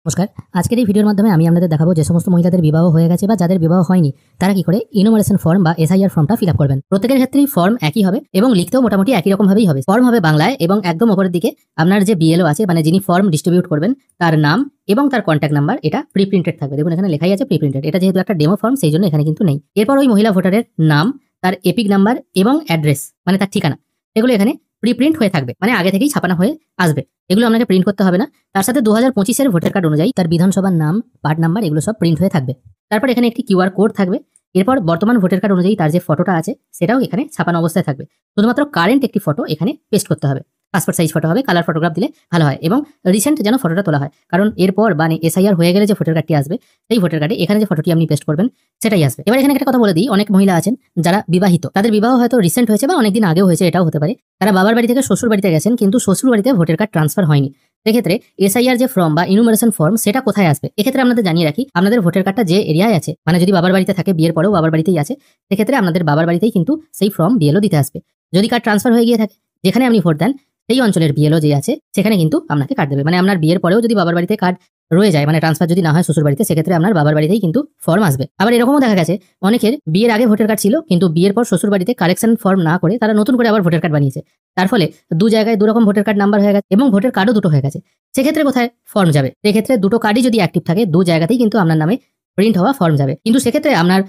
নমস্কার। আজকের এই ভিডিওর মাধ্যমে আমি আপনাদের দেখাবো যে সমস্ত মহিলাদের বিবাহ হয়ে গেছে বা যাদের বিবাহ হয়নি তারা কি করে ইনুমারেশন ফর্ম বা এসআইআর ফর্মটা ফিল আপ করবেন। প্রত্যেকের ক্ষেত্রেই ফর্ম একই হবে এবং লিখতেও মোটামুটি একই রকম ভাবেই হবে। ফর্ম হবে বাংলায় এবং একদম উপরের দিকে আপনার যে বিএলও আছে মানে যিনি ফর্ম ডিস্ট্রিবিউট করবেন তার নাম এবং তার কন্ট্যাক্ট নাম্বার এটা প্রি প্রিন্টেড থাকবে। দেখুন এখানে লেখাই আছে প্রি প্রিন্টেড। এটা যেহেতু একটা ডেমো ফর্ম সেই জন্য এখানে কিন্তু নেই। এরপর ওই মহিলা ভোটারের নাম, তার এপিক নাম্বার এবং অ্যাড্রেস মানে তার ঠিকানা, এগুলো এখানে প্রি প্রিন্ট হয়ে থাকবে, মানে আগে থেকেই ছাপানো হয়ে আসবে। এগুলো আপনাকে প্রিন্ট করতে হবে না। তার সাথে 2025-এর ভোটার কার্ড অনুযায়ী তার বিধানসভার নাম, পার্ট নাম্বার এগুলো সব প্রিন্ট হয়ে থাকবে। তারপর এখানে একটি কিউআর কোড থাকবে। এরপর বর্তমান ভোটার কার্ড অনুযায়ী তার যে ফটোটা আছে সেটাও এখানে ছাপানো অবস্থায় থাকবে। শুধুমাত্র কারেন্ট একটি ফটো এখানে পেস্ট করতে হবে। পাসপোর্ট সাইজ ফটো হবে, কালার ফটোগ্রাফ দিলে ভালো হয় এবং রিসেন্ট যেন ফটোটা তোলা হয়, কারণ এরপর মানে এসআইআর হয়ে গেলে যে ভোটার কার্ডটি আসবে সেই ভোটার কার্ডে এখানে যে ফটোটি আপনি পেস্ট করবেন সেটাই আসবে। এবার এখানে একটা কথা বলে দিই, অনেক মহিলা আছেন যারা বিবাহিত, তাদের বিবাহ হয়তো রিসেন্ট হয়েছে বা অনেকদিন আগেও হয়েছে, এটাও হতে পারে। তারা বাবার বাড়ি থেকে শ্বশুর বাড়িতে গেছেন কিন্তু শ্বশুর বাড়িতে ভোটার কার্ড ট্রান্সফার হয়নি। সেক্ষেত্রে এসআইআর যে ফর্ম বা ইনুমারেশন ফর্ম সেটা কোথায় আসবে, এক্ষেত্রে আপনাদের জানিয়ে রাখি আপনাদের ভোটার কার্ডটা যে এরিয়ায় আছে, মানে যদি বাবার বাড়িতে থাকে, বিয়ের পরেও বাবার বাড়িতেই আছে, সেক্ষেত্রে আপনাদের বাবার বাড়িতেই কিন্তু সেই ফর্ম বিএলও দিতে আসবে। যদি কার্ড ট্রান্সফার হয়ে গিয়ে থাকে, যেখানে আপনি ভোট দেন সেই অঞ্চলের বিএলও যে আছে সেখানে কিন্তু আপনাকে কার্ড দেবে। মানে আপনার বিয়ের পরেও যদি বাবার বাড়িতে কার্ড রয়ে যায়, মানে ট্রান্সফার যদি না হয় শ্বশুর বাড়িতে, সেক্ষেত্রে আপনার বাবার বাড়িতেই কিন্তু ফর্ম আসবে। আবার এরকমও দেখা গেছে অনেকের বিয়ের আগে ভোটার কার্ড ছিল কিন্তু বিয়ের পর শ্বশুর বাড়িতে কারেকশন ফর্ম না করে তারা নতুন করে আবার ভোটার কার্ড বানিয়েছে। তার ফলে দু জায়গায় দুরকম ভোটার কার্ড নাম্বার হয়ে গেছে এবং ভোটার কার্ডও দুটো হয়ে গেছে। সেক্ষেত্রে কোথায় ফর্ম যাবে? সেক্ষেত্রে দুটো কার্ডই যদি অ্যাক্টিভ থাকে দু জায়গাতেই কিন্তু আপনার নামে প্রিন্ট হওয়া ফর্ম যাবে। কিন্তু সেক্ষেত্রে আপনার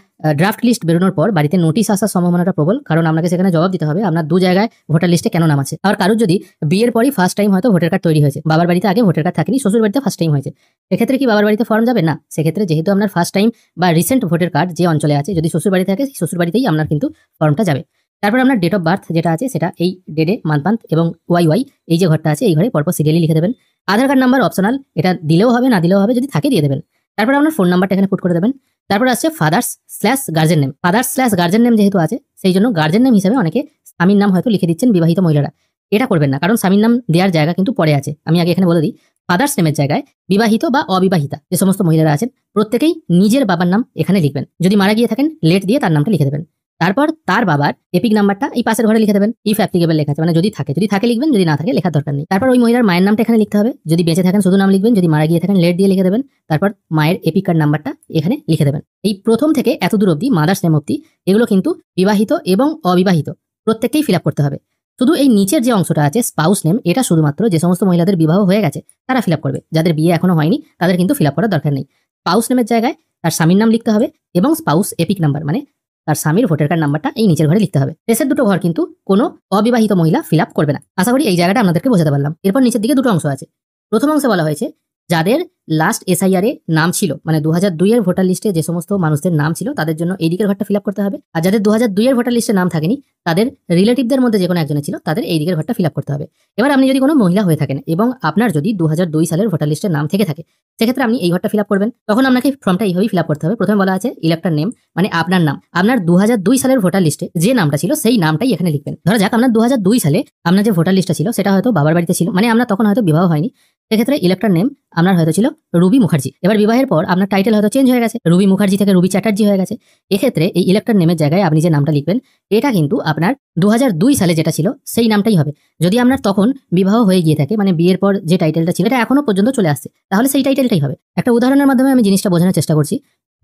ড্রাফট লিস্ট বেরোনোর পর বাড়িতে নোটিশ আসার সম্ভাবনাটা প্রবল, কারণ আপনাকে সেখানে জবাব দিতে হবে আপনার দু জায়গায় ভোটার লিস্টে কেন নাম আছে। আর কারোর যদি বিয়ের পরই ফার্স্ট টাইম হয়তো ভোটার কার্ড তৈরি হয়েছে, বাবার বাড়িতে আগে ভোটার কার্ড থাকেনি, শ্বশুর বাড়িতে ফার্স্ট টাইম হয়েছে, সেক্ষেত্রে কি বাবার বাড়িতে ফর্ম যাবে না? সেক্ষেত্রে যেহেতু আপনার ফার্স্ট টাইম বা রিসেন্ট ভোটার কার্ড যে অঞ্চলে আছে, যদি শ্বশুর বাড়িতে থাকে শ্বশুর বাড়িতেই আপনার কিন্তু ফর্মটা যাবে। তারপর আপনার ডেট অফ বার্থ যেটা আছে সেটা এই ডেটে মান্থ এবং ওয়াই এই যে ঘরটা আছে এই ঘরে পরপর সিরিয়ালি লিখে দেবেন। আধার কার্ড নাম্বার অপশনাল, এটা দিলেও হবে না দিলেও হবে, যদি থাকে দিয়ে দেবেন। তারপর আপনার ফোন নাম্বারটা এখানে পুট করে দেবেন। তারপর আসছে ফাদার্স/গার্জেন নেম। ফাদার্স/গার্জেন নেম যেহেতু আছে সেই জন্য গার্জেন নেম হিসেবে অনেকে স্বামীর নাম হয়তো লিখে দিচ্ছেন বিবাহিত মহিলারা। এটা করবেন না, কারণ স্বামীর নাম দেওয়ার জায়গা কিন্তু পরে আছে। আমি আগে এখানে বলে দিই, ফাদার্স নেমের জায়গায় বিবাহিত বা অবিবাহিতা যে সমস্ত মহিলারা আছেন প্রত্যেকেই নিজের বাবার নাম এখানে লিখবেন। যদি মারা গিয়ে থাকেন লেট দিয়ে তার নামটা লিখে দেবেন। তারপর তার বাবার এপিক নাম্বারটা এই পাশের ঘরে লিখে দেবেন, ইফ অ্যাপ্লিকেবল লেখা আছে, মানে যদি থাকে লিখবেন, যদি না থাকে লেখার দরকার নেই। তারপর ওই মহিলার মায়ের নামটা এখানে লিখতে হবে, যদি বেঁচে থাকেন শুধু নাম লিখবেন, যদি মারা গিয়ে থাকেন লেট দিয়ে লিখে দেবেন। তারপর মায়ের এপিক কার্ড নাম্বারটা এখানে লিখে দেবেন। এই প্রথম থেকে এত দূর অবধি মাদার্স নেম অবধি এগুলো কিন্তু বিবাহিত এবং অবিবাহিত প্রত্যেককেই ফিল আপ করতে হবে। শুধু এই নিচের যে অংশটা আছে স্পাউস নেম, এটা শুধুমাত্র যে সমস্ত মহিলাদের বিবাহ হয়ে গেছে তারা ফিল আপ করবে, যাদের বিয়ে এখনো হয়নি তাদের কিন্তু ফিল আপ করার দরকার নেই। স্পাউস নেমের জায়গায় তার স্বামীর নাম লিখতে হবে এবং স্পাউস এপিক নাম্বার মানে তার স্বামীর ভোটার কার্ড নাম্বারটা এই নিচের ঘরে লিখতে হবে। শেষের দুটো ঘর কিন্তু কোনো অবিবাহিত মহিলা ফিল আপ করবে না। আশা করি এই জায়গাটা আপনাদেরকে বোঝাতে পারলাম। এরপর নিচের দিকে দুটো অংশ আছে। প্রথম অংশে বলা হয়েছে যাদের লাস্ট এসআইআর এ নাম ছিল, মানে 2002-এর ভোটার লিস্টে যে সমস্ত মানুষদের নাম ছিল তাদের জন্য এই দিকের ঘরটা ফিল আপ করতে হবে। আর যাদের 2002-এর ভোটার লিস্টে নাম থাকেনি তাদের রিলেটিভদের মধ্যে যে কোনো একজনের ছিল তাদের এই দিকের ঘরটা ফিল আপ করতে হবে। এবার আপনি যদি কোনো মহিলা হয়ে থাকেন এবং আপনার যদি 2002 সালের ভোটার লিস্টের নাম থেকে থাকে সেক্ষেত্রে আপনি এই ঘরটা ফিল আপ করবেন। তখন আপনাকে ফর্মটা এইভাবেই ফিল আপ করতে হবে। প্রথমে বলা আছে ইলেক্টর নেম, মানে আপনার নাম, আপনার 2002 সালের ভোটার লিস্টে যে নামটা ছিল সেই নামটাই এখানে লিখবেন। ধরা যাক আপনার 2002 সালে আপনার যে ভোটার লিস্টটা ছিল সেটা হয়তো বাবার বাড়িতে ছিল, মানে আপনার তখন হয়তো বিবাহ হয়নি, সেক্ষেত্রে ইলেক্টর নেম আপনার হয়তো ছিল রুবি মুখার্জি। এবার বিবাহের পর আপনার টাইটেল হয়তো চেঞ্জ হয়ে গেছে, রুবি মুখার্জি থেকে রুবি চ্যাটার্জি হয়ে গেছে। এক্ষেত্রে এই ইলেক্টর নেমের জায়গায় আপনি যে নামটা লিখবেন এটা কিন্তু আপনার 2002 সালে যেটা ছিল সেই নামটাই হবে। যদি আপনার তখন বিবাহ হয়ে গিয়ে থাকে, মানে বিয়ের পর যে টাইটেলটা ছিল এটা এখনো পর্যন্ত চলে আসছে, তাহলে সেই টাইটেলটাই হবে। একটা উদাহরণের মাধ্যমে আমি জিনিসটা বোঝানোর চেষ্টা করছি।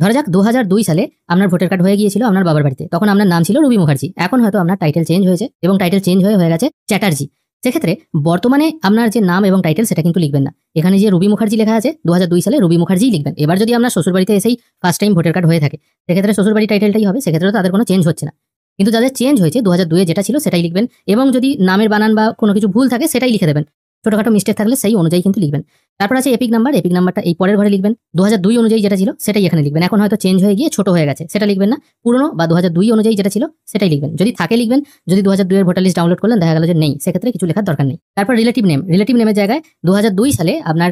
ধরা যাক 2002 সালে আপনার ভোটার কার্ড হয়ে গিয়েছিল আপনার বাবার বাড়িতে, তখন আপনার নাম ছিল রুবি মুখার্জি। এখন হয়তো আপনার টাইটেল চেঞ্জ হয়েছে এবং টাইটেল চেঞ্জ হয়ে গেছে চ্যাটার্জি। সেক্ষেত্রে বর্তমানে আপনার যে নাম এবং টাইটেল সেটা কিন্তু লিখবেন না। এখানে যে রুবি মুখার্জি লেখা আছে 2002 সালে রুবি মুখার্জিই লিখবেন। এবার যদি আপনার শ্বশুর বাড়িতে এসেই ফার্স্ট টাইম ভোটার কার্ড হয়ে থাকে সেক্ষেত্রে শ্বশুর বাড়ি টাইটেলটাই হবে, সেক্ষেত্রে তাদের কোনো চেঞ্জ হচ্ছে না। কিন্তু যাদের চেঞ্জ হয়েছে 2002-এ যেটা ছিল সেটাই লিখবেন এবং যদি নামের বানান বা কোনো কিছু ভুল থাকে সেটাই লিখে দেবেন। ছোটখাটো মিস্টেক থাকলে সেই অনুযায়ী কিন্তু লিখবেন। তারপর আছে এপিক নাম্বারটা এই পরের ঘরে লিখবেন। 2002 অনুযায়ী যেটা ছিল সেটাই এখানে লিখবেন। এখন হয়তো চেঞ্জ হয়ে গিয়ে ছোট হয়ে গেছে সেটা লিখবেন না, পুরনো বা 2002 অনুযায়ী যেটা ছিল সেটাই লিখবেন। যদি থাকে লিখবেন, যদি 2002-এর ভোটার লিস্ট ডাউনলোড করলেন দেখা গেল যে নেই, সেক্ষেত্রে কিছু লেখার দরকার নেই। তারপর রিলেটিভ নেমের জায়গায় 2002 সালে আপনার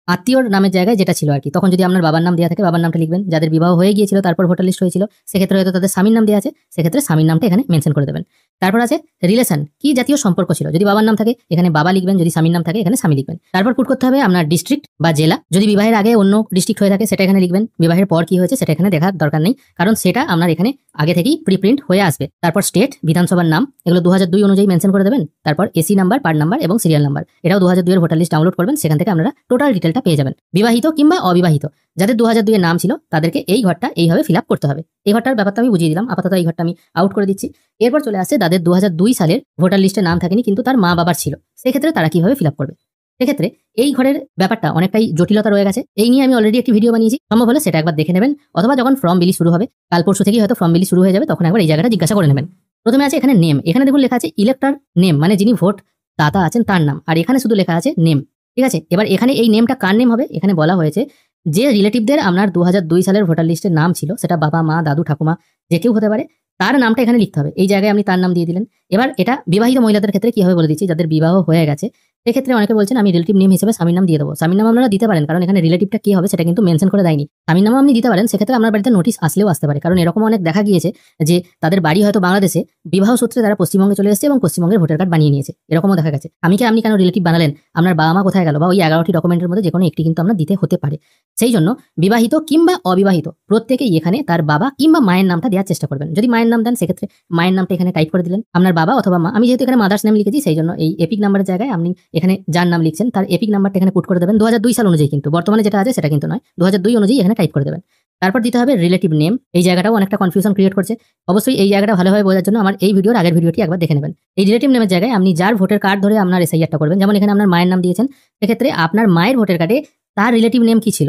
আত্মীয়র নামের জায়গায় যেটা ছিল আর কি, তখন যদি আপনার বাবার নাম দেওয়া থাকে বাবার নামটা লিখবেন। যাদের বিবাহ হয়ে গিয়েছিল তারপর ভোটার লিস্ট হয়েছিল সেক্ষেত্রে হয়তো তাদের স্বামীর নাম দেওয়া আছে, সেক্ষেত্রে স্বামীর নামটা এখানে মেনশন করে দেবেন। তারপর আছে রিলেশন, কি জাতীয় সম্পর্ক ছিল, যদি বাবার নাম থাকে এখানে বাবা লিখবেন, যদি স্বামীর নাম থাকে এখানে স্বামী লিখবেন। তারপর পুট করতে হবে আপনার ডিস্ট্রিক্ট বা জেলা, যদি বিবাহের আগে অন্য ডিস্ট্রিক্ট হয়ে থাকে সেটা এখানে লিখবেন। বিবাহের পর কি হয়েছে সেটা এখানে দেখার দরকার নেই, কারণ সেটা আপনার এখানে আগে থেকেই প্রিপ্রিন্ট হয়ে আসবে। তারপর স্টেট, বিধানসভার নাম, এগুলো 2002 অনুযায়ী মেনশন করে দেবেন। তারপর এসি নাম্বার, পার্ট নাম্বার এবং সিরিয়াল নাম্বার, এটাও 2002 এর ভোটার লিস্ট ডাউনলোড করবেন, সেখান থেকে আপনারা টোটাল ডিটেলটা পেয়ে যাবেন। বিবাহিত কিংবা অবিবাহিত যাদের 2002 এর নাম ছিল তাদেরকে এই ঘরটা এইভাবে ফিল আপ করতে হবে। এই ঘরটার ব্যাপারটা আমি বুঝিয়ে দিলাম, আপাতত এই ঘরটা আমি আউট করে দিচ্ছি। এরপর চলে আসছে যাদের 2002 সালের ভোটার লিস্টে নাম থাকেনি কিন্তু তার মা বাবার ছিল, সেক্ষেত্রে তারা কিভাবে ফিল আপ করবে। সেক্ষেত্রে এই ঘরের ব্যাপারটা অনেকটাই জটিলতা রয়ে গেছে, এই নিয়ে আমি অলরেডি একটি ভিডিও বানিয়েছি, সম্ভব হলে সেটা একবার দেখে নেবেন, অথবা যখন ফর্ম বিলি শুরু হবে, কাল পরশু থেকেই হয়তো ফর্ম বিলি শুরু হয়ে যাবে, তখন একবার এই জায়গাটা জিজ্ঞাসা করে নেবেন। প্রথমে আছে এখানে নেম, এখানে দেখুন লেখা আছে ইলেক্টর নেম, মানে যিনি ভোট দাতা আছেন তার নাম, আর এখানে শুধু লেখা আছে নেম। ঠিক আছে, এবার এখানে এই নেমটা কার নেম হবে, এখানে বলা হয়েছে যে রিলেটিভদের আপনার 2002 সালের ভোটার লিস্টের নাম ছিল, সেটা বাবা, মা, দাদু, ঠাকুমা যে কেউ হতে পারে, তার নামটা এখানে লিখতে হবে। এই জায়গায় আপনি তার নাম দিয়ে দিলেন। এবার এটা বিবাহিত মহিলাদের ক্ষেত্রে কি হবে বলে দিচ্ছি, যাদের বিবাহ হয়ে গেছে সেক্ষেত্রে অনেকে বলছেন আমি রিলেটিভ নেম হিসেবে স্বামীর নাম দিয়ে দেবো। স্বামীর নাম আপনারা দিতে পারেন, কারণ এখানে রিলেটিভটা কি হবে সেটা কিন্তু মেনশন করে দেয়নি। স্বামীর নামও আপনি দিতে পারেন, সেক্ষেত্রে আপনার বাড়িতে নোটিশ আসলেও আসতে পারে, কারণ এরকম অনেক দেখা গিয়েছে যে তাদের বাড়ি হয়তো বাংলাদেশে, বিবাহ সূত্রে তারা পশ্চিমবঙ্গে চলে এসেছে এবং পশ্চিমবঙ্গের ভোটার কার্ড বানিয়ে নিয়েছে, এরকমও দেখা গেছে। আপনি কেন রিলেটিভ বানালেন, আপনার বাবা মা কোথায় গেল, বা ওই 11টি ডকুমেন্টের মধ্যে যে কোনো একটি কিন্তু আপনার দিতে হতে পারে। সেই জন্য বিবাহিত কিংবা অবিবাহিত প্রত্যেকেই এখানে তার বাবা কিংবা মায়ের নামটা দেওয়ার চেষ্টা করবেন। যদি মায়ের নাম দেন সেক্ষেত্রে মায়ের নামটা এখানে টাইপ করে দিলেন, আপনার বাবা অথবা মা। আমি যেহেতু এখানে মাদার্স নেম লিখেছি সেই জন্য এই এপিক নাম্বারের জায়গায় আপনি এখানে যার নাম লিখছেন তার এপিক নাম্বারটা এখানে পুট করে দেবেন 2002 সাল অনুযায়ী, কিন্তু বর্তমানে যেটা আছে সেটা কিন্তু নয়, 2002 অনুযায়ী এখানে টাইপ করে দেবেন। তারপর দিতে হবে রিলেটিভ নেম। এই জায়গাটাও অনেকটা কনফিউশন ক্রিয়েট করছে, অবশ্যই এই জায়গাটা ভালোভাবে বোঝার জন্য আমার এই ভিডিওর আগের ভিডিওটি একবার দেখে নেবেন। এই রিলেটিভ নেমের জায়গায় আপনি যার ভোটার কার্ড ধরে আপনার এসআইআরটা করবেন, যেমন এখানে আপনার মায়ের নাম দিয়েছেন, সেক্ষেত্রে আপনার মায়ের ভোটার কার্ডে তার রিলেটিভ নেম কি ছিল,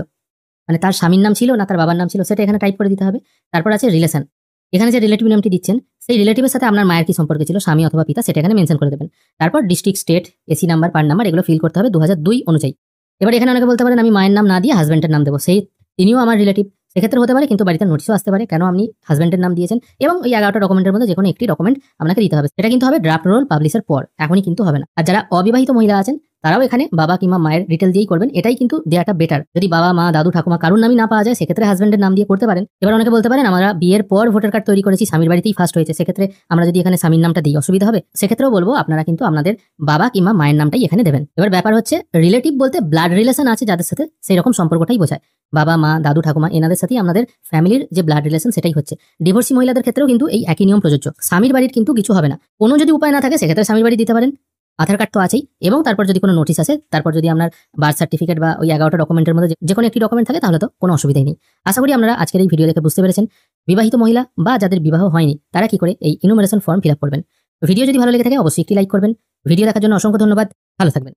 মানে তার স্বামীর নাম ছিল না তার বাবার নাম ছিল, সেটা এখানে টাইপ করে দিতে হবে। তারপর আছে রিলেশন, এখানে যে রিলেটিভ নেমটি দিচ্ছেন সেই রিলেটিভের সাথে আপনার মায়ের কি সম্পর্ক ছিল, স্বামী অথবা পিতা, সেটা এখানে মেনশন করে দেবেন। তারপর district, state, AC number, part number, এগুলো ফিল করতে হবে 2002 অনুযায়ী। এবার এখানে অনেকে বলতে পারেন আমি মায়ের নাম না দিয়ে হাজব্যান্ডের নাম দেবো, সেই তিনিও আমার রিলেটিভ, সেক্ষেত্রে হতে পারে, কিন্তু বাড়িতে নোটিশও আসতে পারে কেন আপনি হাজব্যান্ডের নাম দিয়েছেন, এবং ওই 11টা ডকুমেন্টের মধ্যে যে কোনো একটি ডকুমেন্ট আপনাকে দিতে হবে। সেটা কিন্তু হবে ড্রাফট রোল পাবলিশের পর, এখনই কিন্তু হবে না। আর যারা অবিবাহিত মহিলা আছেন তারাও এখানে বাবা কিংবা মায়ের ডিটেল দিয়েই করবেন, এটাই কিন্তু দেওয়াটা বেটার। যদি বাবা, মা, দাদু, ঠাকুমা কারোর নামই না পাওয়া যায় সেক্ষেত্রে হাজব্যান্ডের নাম দিয়ে করতে পারেন। এবার অনেকে বলতে পারেন আমরা বিয়ের পর ভোটার কার্ড তৈরি করেছি, স্বামীর বাড়িতেই ফার্স্ট হয়েছে, সেক্ষেত্রে আমরা যদি এখানে স্বামীর নামটা দিই অসুবিধা হবে। সেক্ষেত্রেও বলবো আপনারা কিন্তু আপনাদের বাবা কিংবা মায়ের নামটাই এখানে দেবেন। এবার ব্যাপার হচ্ছে রিলেটিভ বলতে ব্লাড রিলেশন আছে যাদের সাথে, সেই রকম সম্পর্কটাই বোঝায়। বাবা, মা, দাদু, ঠাকুমা এনাদের সাথেই আমাদের ফ্যামিলির যে ব্লাড রিলেশন সেটাই হচ্ছে। ডিভোর্সি মহিলাদের ক্ষেত্রেও কিন্তু এই একই নিয়ম প্রযোজ্য। স্বামীর বাড়ির কিন্তু কিছু হবে না, কোনো যদি উপায় না থাকে সেক্ষেত্রে স্বামীর বাড়ি দিতে পারেন, আধার কার্ড তো আছেই, এবং তারপর যদি কোনো নোটিশ আসে, তারপর যদি আপনার বার্থ সার্টিফিকেট বা ওই 11টা ডকুমেন্টের মধ্যে যে কোনো একটি ডকুমেন্ট থাকে তাহলে তো কোনো অসুবিধাই নেই। আশা করি আপনারা আজকের এই ভিডিও দেখে বুঝতে পেরেছেন বিবাহিত মহিলা বা যাদের বিবাহ হয়নি তারা কি করে এই ইনুমারেশন ফর্ম ফিল আপ করবেন। ভিডিও যদি ভালো লেগে থাকে অবশ্যই একটি লাইক করবেন। ভিডিও দেখার জন্য অসংখ্য ধন্যবাদ, ভালো থাকবেন।